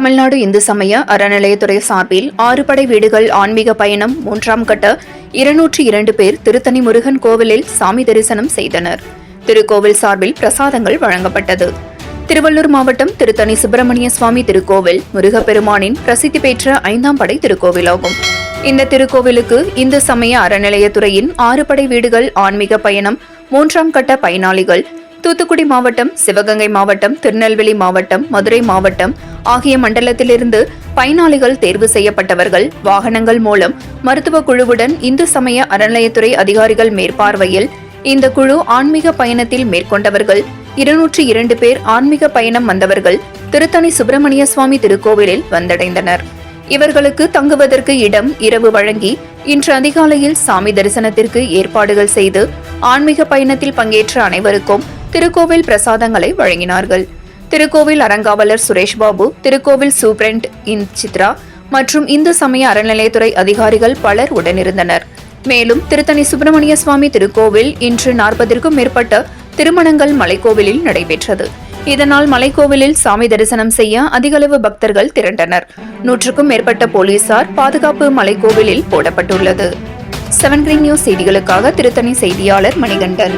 தமிழ்நாடு இந்து சமய அறநிலையத்துறை சார்பில் 6 படை வீடுகள் ஆன்மீக பயணம் 3ஆம் கட்ட 202 பேர் திருத்தணி முருகன் கோவிலில் சாமி தரிசனம் செய்தனர். திருக்கோவில் சார்பில் பிரசாதங்கள் வழங்கப்பட்டது. திருவள்ளூர் மாவட்டம் திருத்தணி சுப்பிரமணிய சுவாமி திருக்கோவில் முருகப்பெருமானின் பிரசித்தி பெற்ற 5ஆம் படை திருக்கோவிலாகும். இந்த திருக்கோவிலுக்கு இந்து சமய அறநிலையத்துறையின் 6 படை வீடுகள் ஆன்மீக பயணம் 3ஆம் கட்ட பயனாளிகள் தூத்துக்குடி மாவட்டம், சிவகங்கை மாவட்டம், திருநெல்வேலி மாவட்டம், மதுரை மாவட்டம் ஆகிய மண்டலத்திலிருந்து பயனாளிகள் தேர்வு செய்யப்பட்டவர்கள் வாகனங்கள் மூலம் மருத்துவ குழுவுடன் இந்து சமய அறநிலையத்துறை அதிகாரிகள் மேற்பார்வையில் இந்த குழு ஆன்மீக பயணத்தில் மேற்கொண்டவர்கள் 202 பேர் ஆன்மீக பயணம் வந்தவர்கள் திருத்தணி சுப்பிரமணிய சுவாமி திருக்கோவிலில் வந்தடைந்தனர். இவர்களுக்கு தங்குவதற்கு இடம் இரவு வழங்கி இன்று அதிகாலையில் சாமி தரிசனத்திற்கு ஏற்பாடுகள் செய்து ஆன்மீக பயணத்தில் பங்கேற்ற அனைவருக்கும் திருக்கோவில் பிரசாதங்களை வழங்கினார்கள். திருக்கோவில் அறங்காவலர் சுரேஷ் பாபு, திருக்கோவில் சூப்பரண்ட் சித்ரா மற்றும் இந்து சமய அறநிலையத்துறை அதிகாரிகள் பலர் உடனிருந்தனர். மேலும் திருத்தணி சுப்பிரமணிய சுவாமி திருக்கோவில் இன்று 40ற்கும் மேற்பட்ட திருமணங்கள் மலைக்கோவிலில் நடைபெற்றது. இதனால் மலைக்கோவிலில் சாமி தரிசனம் செய்ய அதிகளவு பக்தர்கள் திரண்டனர். 100க்கும் மேற்பட்ட போலீசார் பாதுகாப்பு மலைக்கோவிலில் போடப்பட்டுள்ளது. 7 Green News செய்திகளுக்காக திருத்தணி செய்தியாளர் மணிகண்டன்.